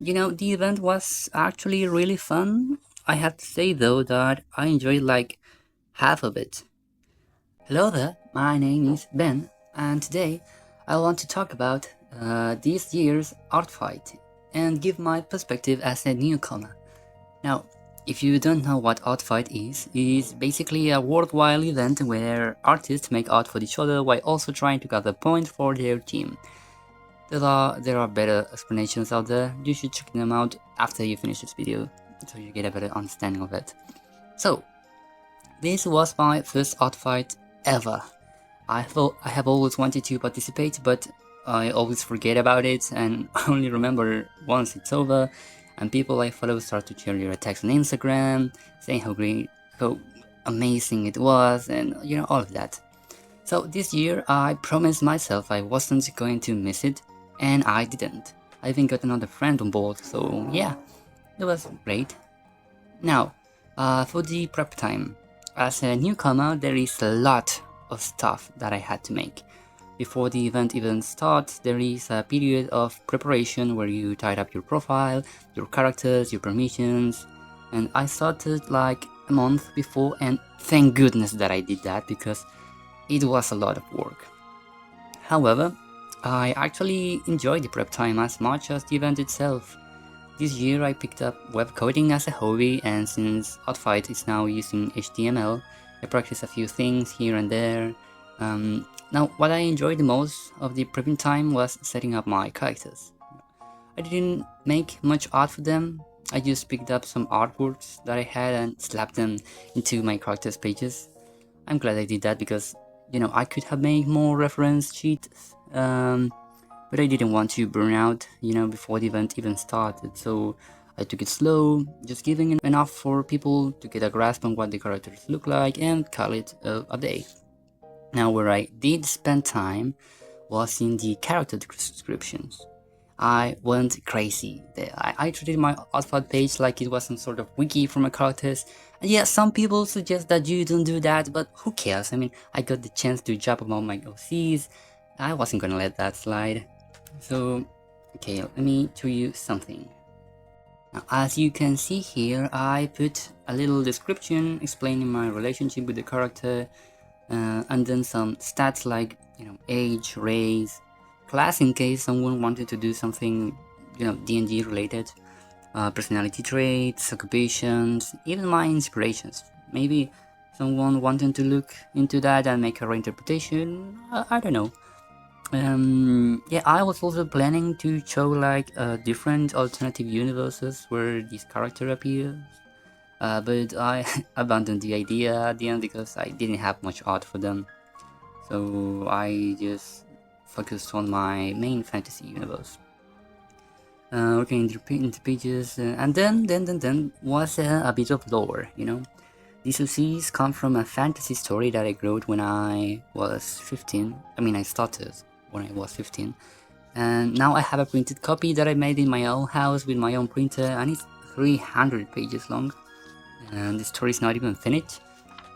The event was actually really fun. I have to say though that I enjoyed like half of it. Hello there, my name is Ben, and today I want to talk about this year's art fight and give my perspective as a newcomer. Now, if you don't know what art fight is, it's basically a worldwide event where artists make art for each other while also trying to gather points for their team. There are better explanations out there. You should check them out after you finish this video, so you get a better understanding of it. So, this was my first art fight ever. I thought I have always wanted to participate, but I always forget about it and only remember once it's over. And people I follow start to share your attacks on Instagram, saying how great, how amazing it was, and all of that. So this year I promised myself I wasn't going to miss it, and I didn't. I even got another friend on board, so yeah, it was great. Now, for the prep time. As a newcomer, there is a lot of stuff that I had to make. Before the event even starts, there is a period of preparation where you tidy up your profile, your characters, your permissions, and I started like a month before, and thank goodness that I did that because it was a lot of work. However, I actually enjoyed the prep time as much as the event itself. This year I picked up web coding as a hobby, and since Artfight is now using HTML, I practiced a few things here and there. Now, what I enjoyed the most of the prepping time was setting up my characters. I didn't make much art for them, I just picked up some artworks that I had and slapped them into my characters' pages. I'm glad I did that because, I could have made more reference sheets, but I didn't want to burn out, before the event even started, so I took it slow, just giving enough for people to get a grasp on what the characters look like and call it a day. Now, where I did spend time was in the character descriptions. I went crazy there. I treated my Artfight page like it was some sort of wiki for my characters. And yeah, some people suggest that you don't do that, but who cares? I mean, I got the chance to jump about my OCs. I wasn't gonna let that slide. So, okay, let me show you something. Now, as you can see here, I put a little description explaining my relationship with the character, and then some stats like, age, race, class in case someone wanted to do something, D&D related, personality traits, occupations, even my inspirations. Maybe someone wanted to look into that and make a reinterpretation, I don't know. Yeah, I was also planning to show like different alternative universes where this character appears, but I abandoned the idea at the end because I didn't have much art for them. So I just focused on my main fantasy universe. Okay, into pages, and then was a bit of lore, These OCs come from a fantasy story that I wrote when I was 15. I mean, I started when I was 15. And now I have a printed copy that I made in my own house with my own printer, and it's 300 pages long. And the story is not even finished.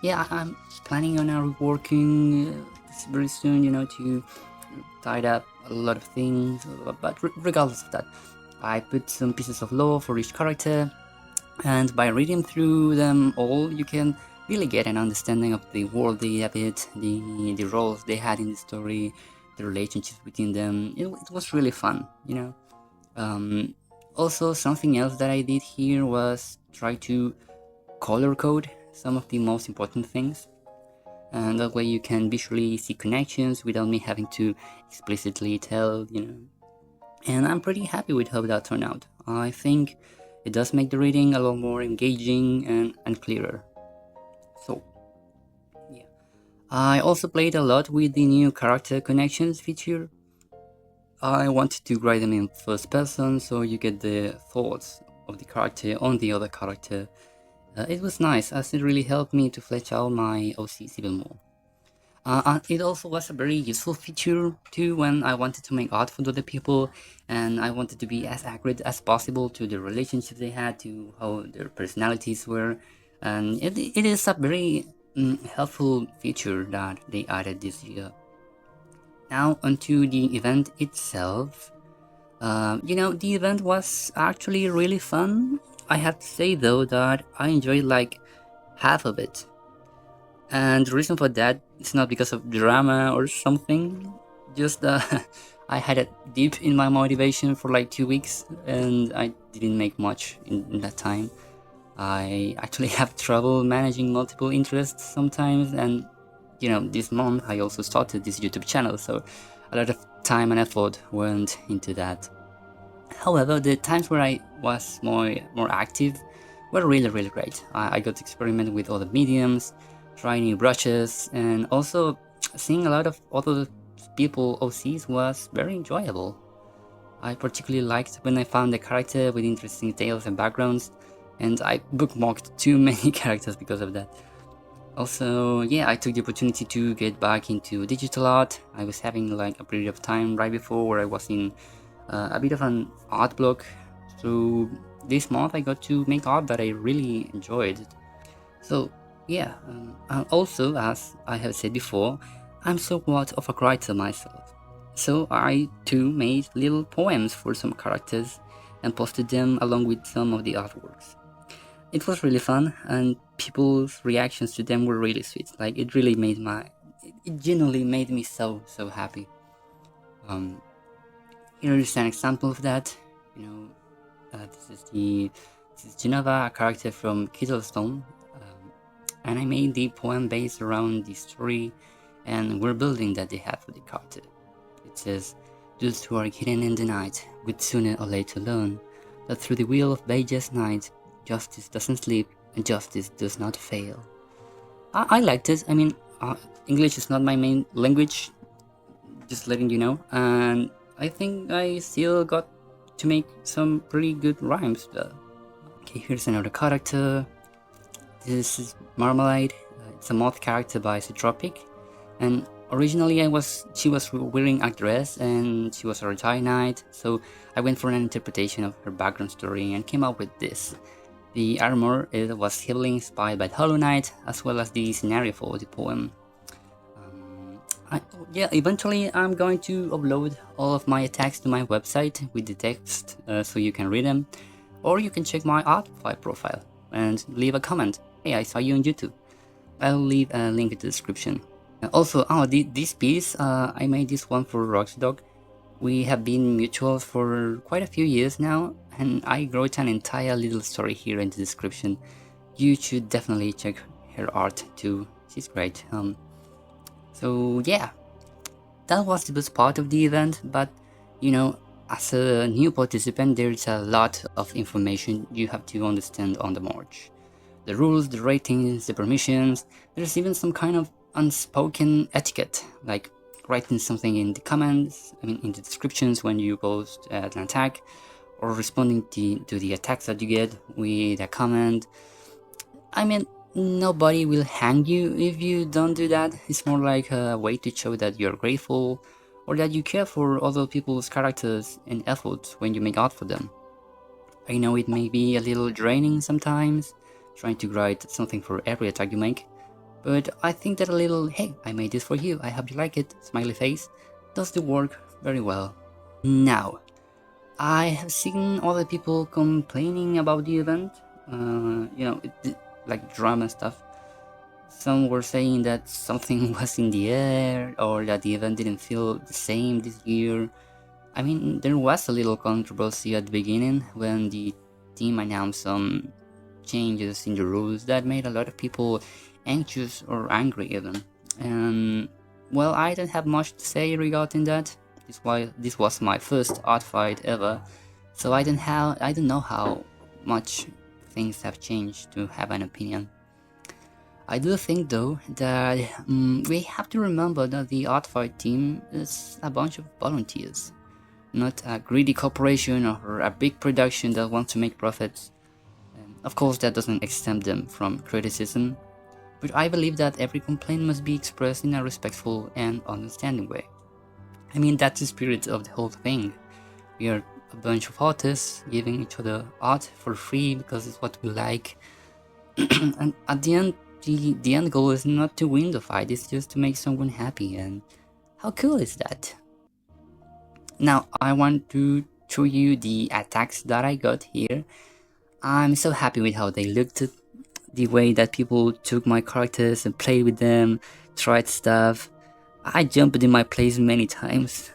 Yeah, I'm planning on reworking very soon, to tidy up a lot of things, but regardless of that, I put some pieces of lore for each character, and by reading through them all, you can really get an understanding of the world they inhabit, the roles they had in the story, the relationships between them. It was really fun, Also, something else that I did here was try to color code some of the most important things, and that way you can visually see connections without me having to explicitly tell, And I'm pretty happy with how that turned out. I think it does make the reading a lot more engaging and clearer. So, yeah. I also played a lot with the new character connections feature. I wanted to write them in first person so you get the thoughts of the character on the other character. It was nice as it really helped me to flesh out my OCs even more. It also was a very useful feature too when I wanted to make art for other people, and I wanted to be as accurate as possible to the relationships they had, to how their personalities were, and it is a very helpful feature that they added this year. Now onto the event itself. The event was actually really fun. I have to say though that I enjoyed like half of it. And the reason for that is not because of drama or something, just I had a dip in my motivation for like 2 weeks and I didn't make much in that time. I actually have trouble managing multiple interests sometimes, and this month I also started this YouTube channel, so a lot of time and effort went into that. However, the times where I was more active were really great. I got to experiment with other mediums, try new brushes, and also seeing a lot of other people OCs was very enjoyable. I particularly liked when I found a character with interesting tales and backgrounds, and I bookmarked too many characters because of that. Also, yeah, I took the opportunity to get back into digital art. I was having like a period of time right before where I was in a bit of an art block. So this month I got to make art that I really enjoyed. So yeah, and also as I have said before, I'm somewhat of a writer myself. So I too made little poems for some characters and posted them along with some of the artworks. It was really fun, and people's reactions to them were really sweet. Like it really it genuinely made me so happy. Um, Here is an example of that. You know, this is Geneva, a character from Kittlestone, and I made the poem based around the story and we're building that they have for the character. It says, "Those who are hidden in the night would sooner or later learn that through the wheel of Beja's night, justice doesn't sleep and justice does not fail." I liked it. I mean, English is not my main language, just letting you know, and I think I still got to make some pretty good rhymes. Okay, here's another character. This is Marmalade. It's a moth character by Citropic, and originally she was wearing a dress and she was a retired knight, so I went for an interpretation of her background story and came up with this. The armor was heavily inspired by Hollow Knight, as well as the scenario for the poem. Yeah, eventually I'm going to upload all of my attacks to my website with the text so you can read them, or you can check my Artfight profile and leave a comment. Hey, I saw you on YouTube. I'll leave a link in the description. Also, this piece, I made this one for Roxydog. We have been mutuals for quite a few years now, and I wrote an entire little story here in the description. You should definitely check her art too. She's great. So yeah, that was the best part of the event, but as a new participant, there's a lot of information you have to understand on the march. The rules, the ratings, the permissions, there's even some kind of unspoken etiquette, like writing something in the comments, in the descriptions when you post an attack, or responding to the attacks that you get with a comment. Nobody will hang you if you don't do that. It's more like a way to show that you're grateful or that you care for other people's characters and efforts when you make art for them. I know it may be a little draining sometimes, trying to write something for every attack you make, but I think that a little, "Hey, I made this for you, I hope you like it," smiley face, does the work very well. Now, I have seen other people complaining about the event, like drama stuff. Some were saying that something was in the air, or that the event didn't feel the same this year. There was a little controversy at the beginning when the team announced some changes in the rules that made a lot of people anxious or angry even. And well, I don't have much to say regarding that. This was my first art fight ever, so I don't know how much things have changed to have an opinion. I do think though that we have to remember that the Artfight team is a bunch of volunteers, not a greedy corporation or a big production that wants to make profits. Of course, that doesn't exempt them from criticism, but I believe that every complaint must be expressed in a respectful and understanding way. That's the spirit of the whole thing. We are a bunch of artists giving each other art for free because it's what we like. And at the end, the end goal is not to win the fight, it's just to make someone happy, and how cool is that? Now, I want to show you the attacks that I got here. I'm so happy with how they looked, the way that people took my characters and played with them, tried stuff. I jumped in my place many times.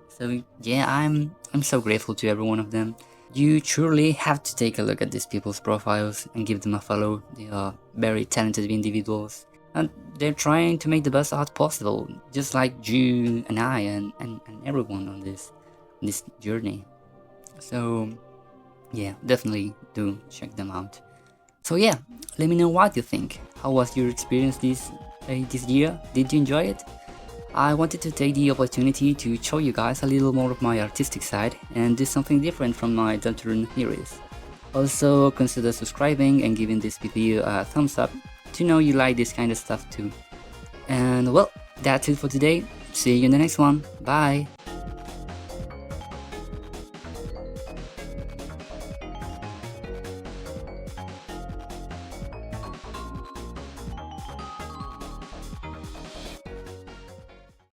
So yeah, I'm so grateful to every one of them. You truly have to take a look at these people's profiles and give them a follow. They are very talented individuals, and they're trying to make the best art possible, just like you and I and everyone on this journey. So yeah, definitely do check them out. So yeah, let me know what you think. How was your experience this year? Did you enjoy it? I wanted to take the opportunity to show you guys a little more of my artistic side and do something different from my Deltarune series. Also, consider subscribing and giving this video a thumbs up to know you like this kind of stuff too. And well, that's it for today. See you in the next one. Bye!